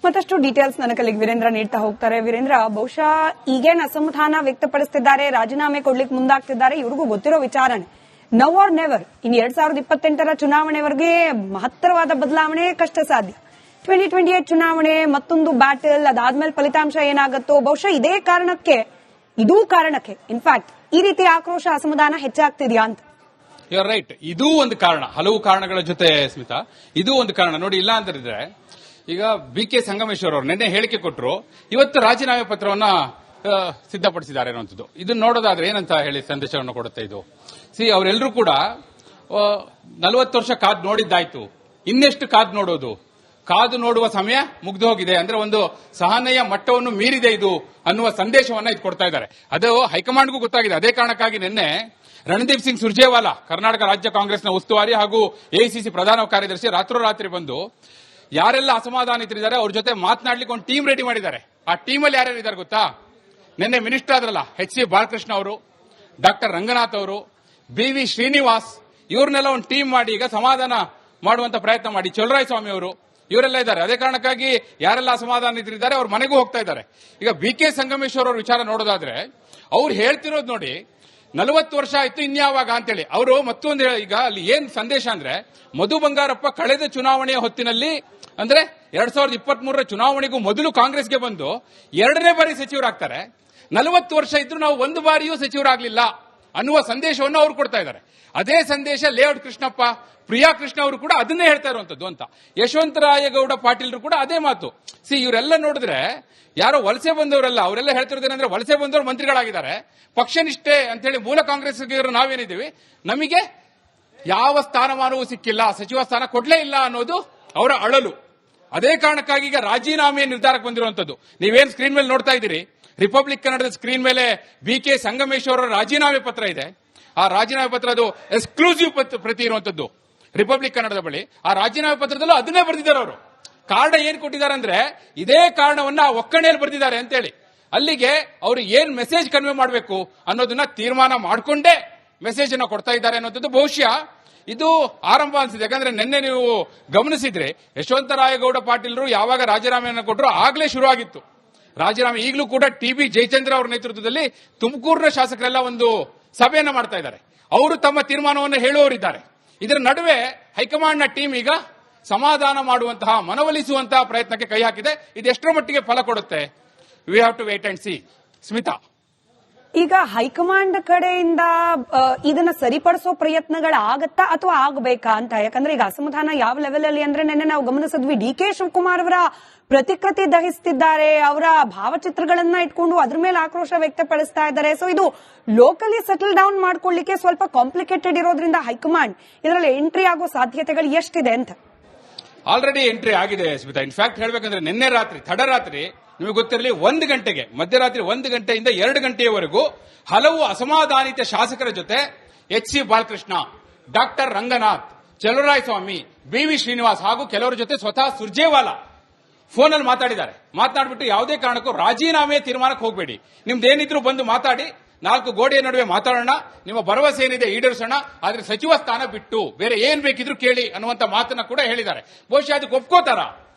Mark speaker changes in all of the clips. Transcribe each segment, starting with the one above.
Speaker 1: ಮತ್ತಷ್ಟು ಡೀಟೇಲ್ಸ್ ನನ್ನ ಕಲಿಗೆ ವೀರೇಂದ್ರ ನೀಡ್ತಾ ಹೋಗ್ತಾರೆ. ವೀರೇಂದ್ರ, ಬಹುಶಃ ಈಗೇನು ಅಸಮಾಧಾನ ವ್ಯಕ್ತಪಡಿಸುತ್ತಿದ್ದಾರೆ, ರಾಜೀನಾಮೆ ಕೊಡ್ಲಿಕ್ಕೆ ಮುಂದಾಗ್ತಿದ್ದಾರೆ, ಇವ್ರಿಗೂ ಗೊತ್ತಿರೋ ವಿಚಾರಣೆ. Now or never. ಇನ್ 2028 ಚುನಾವಣೆವರೆಗೆ ಮಹತ್ತರವಾದ ಬದಲಾವಣೆ ಕಷ್ಟ ಸಾಧ್ಯ. 2028 ಚುನಾವಣೆ ಮತ್ತೊಂದು ಬ್ಯಾಟಲ್, ಅದಾದ್ಮೇಲೆ ಫಲಿತಾಂಶ ಏನಾಗುತ್ತೋ, ಬಹುಶಃ ಇದೂ ಕಾರಣಕ್ಕೆ ಇನ್ಫ್ಯಾಕ್ಟ್ ಈ ರೀತಿ ಆಕ್ರೋಶ ಅಸಮಾಧಾನ ಹೆಚ್ಚಾಗ್ತಿದ್ಯಾ ಅಂತ.
Speaker 2: You are right. ಇದೂ ಒಂದು ಕಾರಣ, ಹಲವು ಕಾರಣಗಳ ಜೊತೆ ಸ್ಮಿತಾ, ಇದೂ ಒಂದು ಕಾರಣ. ನೋಡಿ, ಇಲ್ಲ ಅಂತಂದ್ರೆ ಈಗ BK ಸಂಗಮೇಶ್ವರ್ ಅವರು ನಿನ್ನೆ ಹೇಳಿಕೆ ಕೊಟ್ಟರು, ಇವತ್ತು ರಾಜೀನಾಮೆ ಪತ್ರವನ್ನ ಸಿದ್ಧಪಡಿಸಿದ್ದಾರೆ ಅನ್ನುವಂಥದ್ದು. ಇದನ್ನ ನೋಡೋದಾದ್ರೆ ಏನಂತ ಹೇಳಿ ಸಂದೇಶವನ್ನು ಕೊಡುತ್ತೆ ಇದು. ಅವರೆಲ್ಲರೂ ಕೂಡ 40 ವರ್ಷ ಕಾದು ನೋಡಿದ್ದಾಯ್ತು, ಇನ್ನೆಷ್ಟು ಕಾದು ನೋಡೋದು, ಕಾದು ನೋಡುವ ಸಮಯ ಮುಗ್ದು ಹೋಗಿದೆ, ಅಂದ್ರೆ ಒಂದು ಸಹನೆಯ ಮಟ್ಟವನ್ನು ಮೀರಿದೆ ಇದು ಅನ್ನುವ ಸಂದೇಶವನ್ನ ಇದು ಕೊಡ್ತಾ ಇದ್ದಾರೆ. ಅದು ಹೈಕಮಾಂಡ್ಗೂ ಗೊತ್ತಾಗಿದೆ. ಅದೇ ಕಾರಣಕ್ಕಾಗಿ ನಿನ್ನೆ ರಣದೀಪ್ ಸಿಂಗ್ ಸುರ್ಜೇವಾಲಾ, ಕರ್ನಾಟಕ ರಾಜ್ಯ ಕಾಂಗ್ರೆಸ್ನ ಉಸ್ತುವಾರಿ ಹಾಗೂ AICC ಪ್ರಧಾನ ಕಾರ್ಯದರ್ಶಿ, ರಾತ್ರೋರಾತ್ರಿ ಬಂದು ಯಾರೆಲ್ಲ ಅಸಮಾಧಾನಿತರಿದ್ದಾರೆ ಅವ್ರ ಜೊತೆ ಮಾತನಾಡ್ಲಿಕ್ಕೆ ಒಂದು ಟೀಮ್ ರೆಡಿ ಮಾಡಿದ್ದಾರೆ. ಆ ಟೀಮಲ್ಲಿ ಯಾರ್ಯಾರು ಇದ್ದಾರೆ ಗೊತ್ತಾ? ನಿನ್ನೆ ಮಿನಿಸ್ಟರ್ ಆದ್ರಲ್ಲ HC ಬಾಲಕೃಷ್ಣ ಅವರು, ಡಾಕ್ಟರ್ ರಂಗನಾಥ್ ಅವರು, BV ಶ್ರೀನಿವಾಸ್, ಇವ್ರನ್ನೆಲ್ಲ ಒಂದು ಟೀಮ್ ಮಾಡಿ ಈಗ ಸಮಾಧಾನ ಮಾಡುವಂತ ಪ್ರಯತ್ನ ಮಾಡಿ, ಚಲುವರಾಯಸ್ವಾಮಿ ಅವರು, ಇವರೆಲ್ಲ ಇದ್ದಾರೆ. ಅದೇ ಕಾರಣಕ್ಕಾಗಿ ಯಾರೆಲ್ಲ ಅಸಮಾಧಾನಿತರಿದ್ದಾರೆ ಅವ್ರ ಮನೆಗೂ ಹೋಗ್ತಾ ಇದ್ದಾರೆ. ಈಗ BK ಸಂಗಮೇಶ್ವರ್ ಅವ್ರ ವಿಚಾರ ನೋಡೋದಾದ್ರೆ ಅವ್ರು ಹೇಳ್ತಿರೋದು ನೋಡಿ, 40 ವರ್ಷ ಆಯ್ತು ಇನ್ಯಾವಾಗ ಅಂತೇಳಿ. ಅವರು ಮತ್ತೊಂದು ಈಗ ಅಲ್ಲಿ ಏನ್ ಸಂದೇಶ ಅಂದ್ರೆ, ಮಧು ಬಂಗಾರಪ್ಪ ಕಳೆದ ಚುನಾವಣೆಯ ಹೊತ್ತಿನಲ್ಲಿ ಅಂದ್ರೆ 2023 ಚುನಾವಣೆಗೂ ಮೊದಲು ಕಾಂಗ್ರೆಸ್ಗೆ ಬಂದು 2ನೇ ಬಾರಿ ಸಚಿವರಾಗ್ತಾರೆ. 40 ವರ್ಷ ಇದ್ರು ನಾವು ಒಂದು ಬಾರಿಯೂ ಸಚಿವರಾಗ್ಲಿಲ್ಲ ಅನ್ನುವ ಸಂದೇಶವನ್ನು ಅವ್ರು ಕೊಡ್ತಾ ಇದ್ದಾರೆ. ಅದೇ ಸಂದೇಶ ಲೇಔಟ್ ಕೃಷ್ಣಪ್ಪ, ಪ್ರಿಯಾ ಕೃಷ್ಣ ಅವರು ಕೂಡ ಅದನ್ನೇ ಹೇಳ್ತಾ ಇರುವಂತದ್ದು ಅಂತ. ಯಶವಂತರಾಯಗೌಡ ಪಾಟೀಲ್ರು ಕೂಡ ಅದೇ ಮಾತು. ಇವರೆಲ್ಲ ನೋಡಿದ್ರೆ ಯಾರೋ ವಲಸೆ ಬಂದವರೆಲ್ಲ, ಅವರೆಲ್ಲ ಹೇಳ್ತಿರೋದೇನಂದ್ರೆ ವಲಸೆ ಬಂದವರು ಮಂತ್ರಿಗಳಾಗಿದ್ದಾರೆ, ಪಕ್ಷನಿಷ್ಠೆ ಅಂತ ಹೇಳಿ ಮೂಲ ಕಾಂಗ್ರೆಸ್ಗಿರು ನಾವೇನಿದ್ದೀವಿ, ನಮಗೆ ಯಾವ ಸ್ಥಾನಮಾನವೂ ಸಿಕ್ಕಿಲ್ಲ, ಸಚಿವ ಸ್ಥಾನ ಕೊಡ್ಲೇ ಇಲ್ಲ ಅನ್ನೋದು ಅವರ ಅಳಲು. ಅದೇ ಕಾರಣಕ್ಕಾಗಿ ಈಗ ರಾಜೀನಾಮೆ ನಿರ್ಧಾರಕ್ಕೆ ಬಂದಿರುವಂತದ್ದು. ನೀವೇನ್ ಸ್ಕ್ರೀನ್ ಮೇಲೆ ನೋಡ್ತಾ ಇದ್ದೀರಿ, ರಿಪಬ್ಲಿಕ್ ಕನ್ನಡದ ಸ್ಕ್ರೀನ್ ಮೇಲೆ BK ಸಂಗಮೇಶ್ವರ ರಾಜೀನಾಮೆ ಪತ್ರ ಇದೆ. ಆ ರಾಜೀನಾಮೆ ಪತ್ರ ಅದು ಎಕ್ಸ್ಕ್ಲೂಸಿವ್ ಪ್ರತಿ ಇರುವಂತದ್ದು ರಿಪಬ್ಲಿಕ್ ಕನ್ನಡದ ಬಳಿ. ಆ ರಾಜೀನಾಮೆ ಪತ್ರದಲ್ಲೂ ಅದನ್ನೇ ಬರೆದಿದ್ದಾರೆ ಅವರು. ಕಾರಣ ಏನ್ ಕೊಟ್ಟಿದ್ದಾರೆ ಅಂದ್ರೆ, ಇದೇ ಕಾರಣವನ್ನ ಒಕ್ಕಣೆಯಲ್ಲಿ ಬರೆದಿದ್ದಾರೆ ಅಂತೇಳಿ. ಅಲ್ಲಿಗೆ ಅವರು ಏನ್ ಮೆಸೇಜ್ ಕನ್ವೆ ಮಾಡಬೇಕು ಅನ್ನೋದನ್ನ ತೀರ್ಮಾನ ಮಾಡಿಕೊಂಡೇ ಮೆಸೇಜ್ ಅನ್ನ ಕೊಡ್ತಾ ಇದ್ದಾರೆ ಅನ್ನೋದು ಬಹುಶಃ ಇದು ಆರಂಭ ಅನ್ಸಿದೆ. ಯಾಕಂದ್ರೆ ನಿನ್ನೆ ನೀವು ಗಮನಿಸಿದ್ರೆ ಯಶವಂತರಾಯಗೌಡ ಪಾಟೀಲ್ರು ಯಾವಾಗ ರಾಜೀನಾಮೆಯನ್ನು ಕೊಟ್ಟರು ಆಗ್ಲೇ ಶುರು ಆಗಿತ್ತು ರಾಜೀನಾಮೆ. ಈಗಲೂ ಕೂಡ TB ಜಯಚಂದ್ರ ಅವರ ನೇತೃತ್ವದಲ್ಲಿ ತುಮಕೂರಿನ ಶಾಸಕರೆಲ್ಲ ಒಂದು ಸಭೆಯನ್ನ ಮಾಡ್ತಾ ಇದ್ದಾರೆ. ಅವರು ತಮ್ಮ ತೀರ್ಮಾನವನ್ನು ಹೇಳುವವರಿದ್ದಾರೆ. ಇದರ ನಡುವೆ ಹೈಕಮಾಂಡ್ನ ಟೀಮ್ ಈಗ ಸಮಾಧಾನ ಮಾಡುವಂತಹ, ಮನವೊಲಿಸುವಂತಹ ಪ್ರಯತ್ನಕ್ಕೆ ಕೈ ಹಾಕಿದೆ. ಇದು ಎಷ್ಟರ ಮಟ್ಟಿಗೆ ಫಲ ಕೊಡುತ್ತೆ, we have to wait and see. Smita,
Speaker 1: ಈಗ ಹೈಕಮಾಂಡ್ ಕಡೆಯಿಂದ ಇದನ್ನ ಸರಿಪಡಿಸೋ ಪ್ರಯತ್ನಗಳಾಗತ್ತಾ ಅಥವಾ ಆಗಬೇಕಾ ಅಂತ? ಯಾಕಂದ್ರೆ ಈಗ ಅಸಮಾಧಾನ ಯಾವ ಲೆವೆಲ್ ಅಲ್ಲಿ ಅಂದ್ರೆ, ನಿನ್ನೆ ನಾವು ಗಮನಿಸಿದ್ವಿ DK ಶಿವಕುಮಾರ್ ಅವರ ಪ್ರತಿಕೃತಿ ದಹಿಸ್ತಿದ್ದಾರೆ, ಅವರ ಭಾವಚಿತ್ರಗಳನ್ನ ಇಟ್ಕೊಂಡು ಅದ್ರ ಮೇಲೆ ಆಕ್ರೋಶ ವ್ಯಕ್ತಪಡಿಸ್ತಾ ಇದ್ದಾರೆ. ಸೊ ಇದು ಲೋಕಲಿ ಸೆಟಲ್ ಡೌನ್ ಮಾಡ್ಕೊಳ್ಳಿಕ್ಕೆ ಸ್ವಲ್ಪ ಕಾಂಪ್ಲಿಕೇಟೆಡ್ ಇರೋದ್ರಿಂದ ಹೈಕಮಾಂಡ್ ಇದರಲ್ಲಿ ಎಂಟ್ರಿ ಆಗೋ ಸಾಧ್ಯತೆಗಳು ಎಷ್ಟಿದೆ ಅಂತ?
Speaker 2: ಆಲ್ರೆಡಿ ಎಂಟ್ರಿ ಆಗಿದೆ ಸ್ಮಿತಾ. ಇನ್ಫ್ಯಾಕ್ಟ್ ಹೇಳ್ಬೇಕಂದ್ರೆ ನಿನ್ನೆ ರಾತ್ರಿ ತಡರಾತ್ರಿ ನಿಮಗೆ ಗೊತ್ತಿರಲಿ, 1 ಗಂಟೆಗೆ, ಮಧ್ಯರಾತ್ರಿ 1 ಗಂಟೆಯಿಂದ 2 ಗಂಟೆಯವರೆಗೂ ಹಲವು ಅಸಮಾಧಾನಿತ ಶಾಸಕರ ಜೊತೆ HC Balakrishna, doctor Ranganath, Chaluvarayaswamy, BV Srinivas ಹಾಗೂ ಕೆಲವರ ಜೊತೆ ಸ್ವತಃ ಸುರ್ಜೇವಾಲಾ ಫೋನಲ್ಲಿ ಮಾತಾಡಿದ್ದಾರೆ. ಮಾತನಾಡ್ಬಿಟ್ಟು ಯಾವುದೇ ಕಾರಣಕ್ಕೂ ರಾಜೀನಾಮೆ ತೀರ್ಮಾನಕ್ಕೆ ಹೋಗಬೇಡಿ, ನಿಮ್ದೇನಿದ್ರು ಬಂದು ಮಾತಾಡಿ, 4 ಗೋಡೆಯ ನಡುವೆ ಮಾತಾಡೋಣ, ನಿಮ್ಮ ಭರವಸೆ ಏನಿದೆ ಈಡೇರಿಸೋಣ, ಆದ್ರೆ ಸಚಿವ ಸ್ಥಾನ ಬಿಟ್ಟು ಬೇರೆ ಏನ್ ಬೇಕಿದ್ರು ಕೇಳಿ ಅನ್ನುವಂತ ಮಾತನ್ನ ಕೂಡ ಹೇಳಿದ್ದಾರೆ. ಬಹುಶಃ ಅದಕ್ಕೆ ಒಪ್ಕೋತಾರ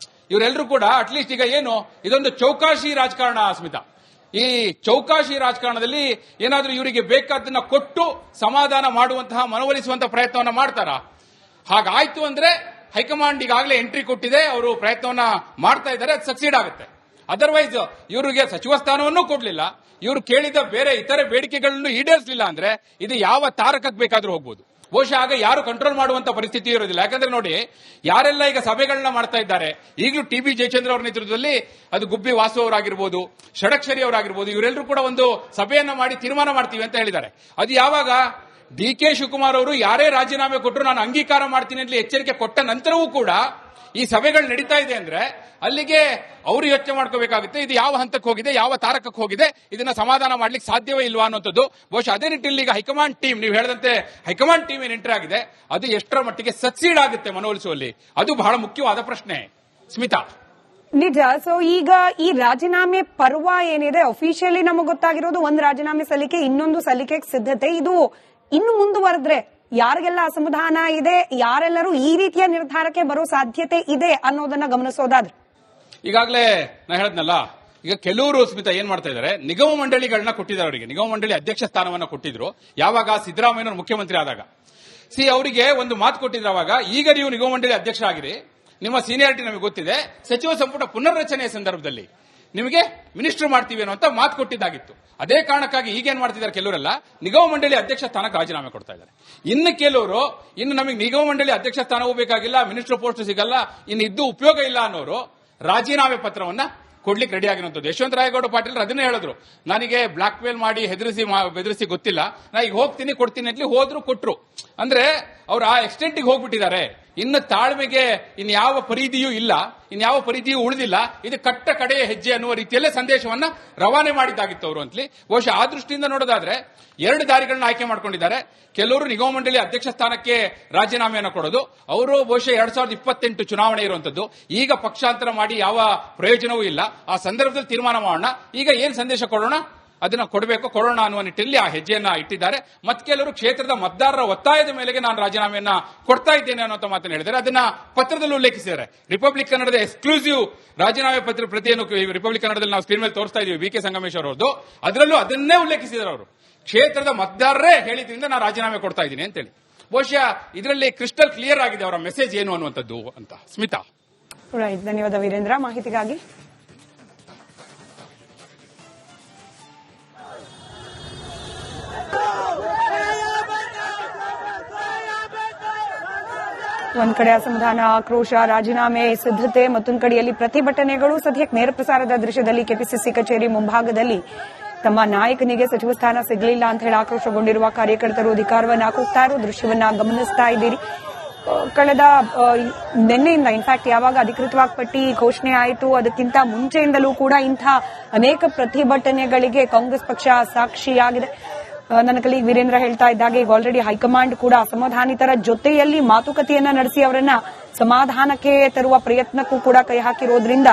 Speaker 2: ಇವರೆಲ್ಲರೂ ಕೂಡ? ಅಟ್ಲೀಸ್ಟ್ ಈಗ ಏನು ಇದೊಂದು ಚೌಕಾಶಿ ರಾಜಕಾರಣ ಸ್ಮಿತಾ. ಈ ಚೌಕಾಶಿ ರಾಜಕಾರಣದಲ್ಲಿ ಏನಾದ್ರೂ ಇವರಿಗೆ ಬೇಕಾದನ್ನ ಕೊಟ್ಟು ಸಮಾಧಾನ ಮಾಡುವಂತಹ, ಮನವೊಲಿಸುವಂತಹ ಪ್ರಯತ್ನವನ್ನ ಮಾಡ್ತಾರಾ? ಹಾಗಾಯ್ತು ಅಂದ್ರೆ ಹೈಕಮಾಂಡ್ ಈಗಾಗಲೇ ಎಂಟ್ರಿ ಕೊಟ್ಟಿದೆ, ಅವರು ಪ್ರಯತ್ನವನ್ನ ಮಾಡ್ತಾ ಇದ್ದಾರೆ, ಅದು ಸಕ್ಸೀಡ್ ಆಗುತ್ತೆ. ಅದರ್ವೈಸ್ ಇವರಿಗೆ ಸಚಿವ ಸ್ಥಾನವನ್ನೂ ಕೊಡ್ಲಿಲ್ಲ, ಇವರು ಕೇಳಿದ ಬೇರೆ ಇತರೆ ಬೇಡಿಕೆಗಳನ್ನು ಈಡೇರಿಸಲಿಲ್ಲ ಅಂದ್ರೆ ಇದು ಯಾವ ತಾರಕಕ್ಕೆ ಬೇಕಾದ್ರೂ ಹೋಗ್ಬೋದು. ಬಹುಶಃ ಆಗ ಯಾರು ಕಂಟ್ರೋಲ್ ಮಾಡುವಂತ ಪರಿಸ್ಥಿತಿ ಇರೋದಿಲ್ಲ. ಯಾಕಂದ್ರೆ ನೋಡಿ, ಯಾರೆಲ್ಲ ಈಗ ಸಭೆಗಳನ್ನ ಮಾಡ್ತಾ ಇದ್ದಾರೆ, ಈಗಲೂ TB ಜಯಚಂದ್ರ ಅವರ ನೇತೃತ್ವದಲ್ಲಿ, ಅದು ಗುಬ್ಬಿ ವಾಸು ಅವರಾಗಿರ್ಬೋದು, ಷಡಕ್ಷರಿ ಅವರಾಗಿರ್ಬೋದು, ಇವರೆಲ್ಲರೂ ಕೂಡ ಒಂದು ಸಭೆಯನ್ನ ಮಾಡಿ ತೀರ್ಮಾನ ಮಾಡ್ತೀವಿ ಅಂತ ಹೇಳಿದ್ದಾರೆ. ಅದು ಯಾವಾಗ DK ಶಿವಕುಮಾರ್ ಅವರು ಯಾರೇ ರಾಜೀನಾಮೆ ಕೊಟ್ಟರು ನಾನು ಅಂಗೀಕಾರ ಮಾಡ್ತೀನಿ ಅಂತ ಎಚ್ಚರಿಕೆ ಕೊಟ್ಟ ನಂತರವೂ ಕೂಡ ಈ ಸಭೆಗಳು ನಡೀತಾ ಇದೆ ಅಂದ್ರೆ ಅಲ್ಲಿಗೆ ಅವರು ಯೋಚನೆ ಮಾಡ್ಕೋಬೇಕಾಗುತ್ತೆ, ಇದು ಯಾವ ಹಂತಕ್ಕೆ ಹೋಗಿದೆ, ಯಾವ ತಾರಕಕ್ಕೆ ಹೋಗಿದೆ, ಇದನ್ನ ಸಮಾಧಾನ ಮಾಡ್ಲಿಕ್ಕೆ ಸಾಧ್ಯವೇ ಇಲ್ವಾ ಅನ್ನೋದು. ಬಹುಶಃ ಅದೇ ನಿಟ್ಟಿನಲ್ಲಿ ಈಗ ಹೈಕಮಾಂಡ್ ಟೀಮ್, ನೀವು ಹೇಳಿದಂತೆ ಹೈಕಮಾಂಡ್ ಟೀಮ್ ಏನ್ ಎಂಟ್ರಿ ಆಗಿದೆ, ಅದು ಎಷ್ಟರ ಮಟ್ಟಿಗೆ ಸಕ್ಸೀಡ್ ಆಗುತ್ತೆ ಮನವೊಲಿಸುವಲ್ಲಿ, ಅದು ಬಹಳ ಮುಖ್ಯವಾದ ಪ್ರಶ್ನೆ ಸ್ಮಿತಾ.
Speaker 1: ನಿಜ. ಸೊ ಈಗ ಈ ರಾಜೀನಾಮೆ ಪರ್ವ ಏನಿದೆ, ಅಫಿಷಿಯಲಿ ನಮಗೆ ಗೊತ್ತಾಗಿರೋದು ಒಂದು ರಾಜೀನಾಮೆ ಸಲ್ಲಿಕೆ, ಇನ್ನೊಂದು ಸಲ್ಲಿಕೆಗೆ ಸಿದ್ಧತೆ. ಇದು ಇನ್ನು ಮುಂದುವರೆದ್ರೆ ಯಾರಿಗೆಲ್ಲ ಅಸಮಾಧಾನ ಇದೆ, ಯಾರೆಲ್ಲರೂ ಈ ರೀತಿಯ ನಿರ್ಧಾರಕ್ಕೆ ಬರೋ ಸಾಧ್ಯತೆ ಇದೆ ಅನ್ನೋದನ್ನ ಗಮನಿಸೋದಾದ್ರೆ?
Speaker 2: ಈಗಾಗಲೇ ನಾ ಹೇಳದ್ನಲ್ಲ, ಈಗ ಕೆಲವರು ಸ್ಮಿತಾ ಏನ್ ಮಾಡ್ತಾ ಇದ್ದಾರೆ, ನಿಗಮ ಮಂಡಳಿಗಳನ್ನ ಕೊಟ್ಟಿದ್ದಾರೆ ಅವರಿಗೆ. ನಿಗಮ ಮಂಡಳಿ ಅಧ್ಯಕ್ಷ ಸ್ಥಾನವನ್ನ ಕೊಟ್ಟಿದ್ರು ಯಾವಾಗ ಸಿದ್ದರಾಮಯ್ಯ ಮುಖ್ಯಮಂತ್ರಿ ಆದಾಗ. ಅವರಿಗೆ ಒಂದು ಮಾತು ಕೊಟ್ಟಿದ್ರು ಅವಾಗ, ಈಗ ನೀವು ನಿಗಮ ಮಂಡಳಿ ಅಧ್ಯಕ್ಷ ಆಗಿರಿ, ನಿಮ್ಮ ಸೀನಿಯಾರಿಟಿ ನಮಗೆ ಗೊತ್ತಿದೆ, ಸಚಿವ ಸಂಪುಟ ಪುನರ್ರಚನೆಯ ಸಂದರ್ಭದಲ್ಲಿ ನಿಮಗೆ ಮಿನಿಸ್ಟರ್ ಮಾಡ್ತೀವಿ ಅನ್ನೋ ಮಾತು ಕೊಟ್ಟಿದ್ದಾಗಿತ್ತು. ಅದೇ ಕಾರಣಕ್ಕಾಗಿ ಈಗೇನ್ ಮಾಡ್ತಿದ್ದಾರೆ ಕೆಲವರೆಲ್ಲ, ನಿಗಮ ಮಂಡಳಿ ಅಧ್ಯಕ್ಷ ಸ್ಥಾನಕ್ಕೆ ರಾಜೀನಾಮೆ ಕೊಡ್ತಾ ಇದ್ದಾರೆ. ಇನ್ನು ಕೆಲವರು, ಇನ್ನು ನಮಗೆ ನಿಗಮ ಮಂಡಳಿ ಅಧ್ಯಕ್ಷ ಸ್ಥಾನವೂ ಬೇಕಾಗಿಲ್ಲ, ಮಿನಿಸ್ಟರ್ ಪೋಸ್ಟ್ ಸಿಗಲ್ಲ, ಇನ್ನು ಇದ್ದು ಉಪಯೋಗ ಇಲ್ಲ ಅನ್ನೋರು ರಾಜೀನಾಮೆ ಪತ್ರವನ್ನ ಕೊಡ್ಲಿಕ್ಕೆ ರೆಡಿ ಆಗಿರುವಂತದ್ದು. ಯಶವಂತರಾಯಗೌಡ ಪಾಟೀಲ್ ಅದನ್ನೇ ಹೇಳಿದ್ರು, ನನಗೆ ಬ್ಲಾಕ್ ಮೇಲ್ ಮಾಡಿ ಬೆದರಿಸಿ ಗೊತ್ತಿಲ್ಲ, ನಾ ಈಗ ಹೋಗ್ತೀನಿ ಕೊಡ್ತೀನಿ ಅಂತ ಹೋದ್ರು, ಕೊಟ್ರು. ಅಂದ್ರೆ ಅವ್ರು ಆ ಎಕ್ಸ್ಟೆಂಟ್ಗೆ ಹೋಗ್ಬಿಟ್ಟಿದ್ದಾರೆ. ಇನ್ನು ತಾಳ್ಮೆಗೆ ಇನ್ಯಾವ ಪರಿಧಿಯೂ ಇಲ್ಲ, ಇನ್ಯಾವ ಪರಿಧಿಯೂ ಉಳಿದಿಲ್ಲ. ಇದು ಕಟ್ಟ ಕಡೆಯ ಹೆಜ್ಜೆ ಅನ್ನುವ ರೀತಿಯಲ್ಲೇ ಸಂದೇಶವನ್ನ ರವಾನೆ ಮಾಡಿದ್ದಾಗಿತ್ತು ಅವರು ಅಂತಲಿ. ಬಹುಶಃ ಆ ದೃಷ್ಟಿಯಿಂದ ನೋಡೋದಾದ್ರೆ 2 ದಾರಿಗಳನ್ನ ಆಯ್ಕೆ ಮಾಡ್ಕೊಂಡಿದ್ದಾರೆ. ಕೆಲವರು ನಿಗಮ ಮಂಡಳಿ ಅಧ್ಯಕ್ಷ ಸ್ಥಾನಕ್ಕೆ ರಾಜೀನಾಮೆಯನ್ನು ಕೊಡೋದು, ಅವರು ಬಹುಶಃ 2028 ಚುನಾವಣೆ ಇರುವಂತದ್ದು, ಈಗ ಪಕ್ಷಾಂತರ ಮಾಡಿ ಯಾವ ಪ್ರಯೋಜನವೂ ಇಲ್ಲ, ಆ ಸಂದರ್ಭದಲ್ಲಿ ತೀರ್ಮಾನ ಮಾಡೋಣ, ಈಗ ಏನ್ ಸಂದೇಶ ಕೊಡೋಣ ಅದನ್ನ ಕೊಡೋಣ ಅನ್ನುವ ನಿಟ್ಟಿನಲ್ಲಿ ಆ ಹೆಜ್ಜೆಯನ್ನ ಇಟ್ಟಿದ್ದಾರೆ. ಮತ್ತೆ ಕೆಲವರು ಕ್ಷೇತ್ರದ ಮತದಾರರ ಒತ್ತಾಯದ ಮೇಲೆಗೆ ನಾನು ರಾಜೀನಾಮೆಯನ್ನ ಕೊಡ್ತಾ ಇದ್ದೇನೆ ಅನ್ನೋ ಮಾತನ್ನು ಹೇಳಿದ್ದಾರೆ. ಅದನ್ನ ಪತ್ರದಲ್ಲಿ ಉಲ್ಲೇಖಿಸಿದ್ದಾರೆ. ರಿಪಬ್ಲಿಕ್ ಕನ್ನಡದ ಎಕ್ಸ್ಕ್ಲೂಸಿವ್ ರಾಜೀನಾಮೆ ಪತ್ರ ಪ್ರತಿಯನ್ನು ರಿಪಬ್ಲಿಕ್ ಕನ್ನಡದಲ್ಲಿ ನಾವು ಸ್ಕ್ರೀನ್ ಮೇಲೆ ತೋರಿಸ್ತಾ ಇದೀವಿ, ವಿ.ಕೆ. ಸಂಗಮೇಶ್ವರ್ ಅವರದ್ದು. ಅದರಲ್ಲೂ ಅದನ್ನೇ ಉಲ್ಲೇಖಿಸಿದ್ದಾರೆ ಅವರು, ಕ್ಷೇತ್ರದ ಮತದಾರರೇ ಹೇಳಿದ್ರಿಂದ ನಾನು ರಾಜೀನಾಮೆ ಕೊಡ್ತಾ ಇದ್ದೀನಿ ಅಂತೇಳಿ. ಬಹುಶಃ ಇದರಲ್ಲಿ ಕ್ರಿಸ್ಟಲ್ ಕ್ಲಿಯರ್ ಆಗಿದೆ ಅವರ ಮೆಸೇಜ್ ಏನು ಅನ್ನುವಂಥದ್ದು ಅಂತ. ಸ್ಮಿತಾ,
Speaker 1: ಧನ್ಯವಾದ ವೀರೇಂದ್ರ ಮಾಹಿತಿಗಾಗಿ. ಒಂದ್ ಕಡೆ ಅಸಮಾಧಾನ, ಆಕ್ರೋಶ, ರಾಜೀನಾಮೆ ಸಿದ್ಧತೆ, ಮತ್ತೊಂದು ಕಡೆಯಲ್ಲಿ ಪ್ರತಿಭಟನೆಗಳು. ಸದ್ಯಕ್ಕೆ ನೇರ ಪ್ರಸಾರದ ದೃಶ್ಯದಲ್ಲಿ ಕೆಪಿಸಿಸಿ ಕಚೇರಿ ಮುಂಭಾಗದಲ್ಲಿ ತಮ್ಮ ನಾಯಕನಿಗೆ ಸಚಿವ ಸ್ಥಾನ ಸಿಗಲಿಲ್ಲ ಅಂತ ಹೇಳಿ ಆಕ್ರೋಶಗೊಂಡಿರುವ ಕಾರ್ಯಕರ್ತರು ಅಧಿಕಾರವನ್ನ ಕೂಗ್ತಾ ಇರೋ ದೃಶ್ಯವನ್ನ ಗಮನಿಸ್ತಾ ಇದ್ದೀರಿ. ಕಳೆದ ನಿನ್ನೆಯಿಂದ ಇನ್ಫ್ಯಾಕ್ಟ್ ಯಾವಾಗ ಅಧಿಕೃತವಾಗಿ ಪಟ್ಟಿ ಘೋಷಣೆ ಆಯಿತು ಅದಕ್ಕಿಂತ ಮುಂಚೆಯಿಂದಲೂ ಕೂಡ ಇಂಥ ಅನೇಕ ಪ್ರತಿಭಟನೆಗಳಿಗೆ ಕಾಂಗ್ರೆಸ್ ಪಕ್ಷ ಸಾಕ್ಷಿಯಾಗಿದೆ. ನನ್ನ ಕಲೀಗ್ ವೀರೇಂದ್ರ ಹೇಳ್ತಾ ಇದ್ದಾಗ ಈಗ ಆಲ್ರೆಡಿ ಹೈಕಮಾಂಡ್ ಕೂಡ ಅಸಮಾಧಾನಿತರ ಜೊತೆಯಲ್ಲಿ ಮಾತುಕತೆಯನ್ನ ನಡೆಸಿ ಅವರನ್ನ ಸಮಾಧಾನಕ್ಕೆ ತರುವ ಪ್ರಯತ್ನಕ್ಕೂ ಕೂಡ ಕೈ ಹಾಕಿರೋದ್ರಿಂದ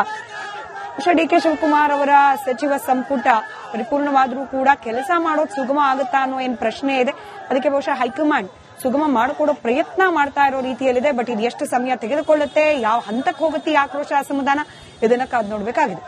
Speaker 1: ಡಿ.ಕೆ. ಶಿವಕುಮಾರ್ ಅವರ ಸಚಿವ ಸಂಪುಟ ಪರಿಪೂರ್ಣವಾದರೂ ಕೂಡ ಕೆಲಸ ಮಾಡೋದು ಸುಗಮ ಆಗುತ್ತಾ ಅನ್ನೋ ಏನ್ ಪ್ರಶ್ನೆ ಇದೆ. ಅದಕ್ಕೆ ಬಹುಶಃ ಹೈಕಮಾಂಡ್ ಸುಗಮ ಮಾಡಿಕೊಡೋ ಪ್ರಯತ್ನ ಮಾಡ್ತಾ ಇರೋ ರೀತಿಯಲ್ಲಿದೆ. ಬಟ್ ಇದು ಎಷ್ಟು ಸಮಯ ತೆಗೆದುಕೊಳ್ಳುತ್ತೆ, ಯಾವ ಹಂತಕ್ಕೆ ಹೋಗುತ್ತೆ ಈ ಆಕ್ರೋಶ ಅಸಮಾಧಾನ, ಇದನ್ನ ಕಾದು ನೋಡಬೇಕಾಗಿದೆ.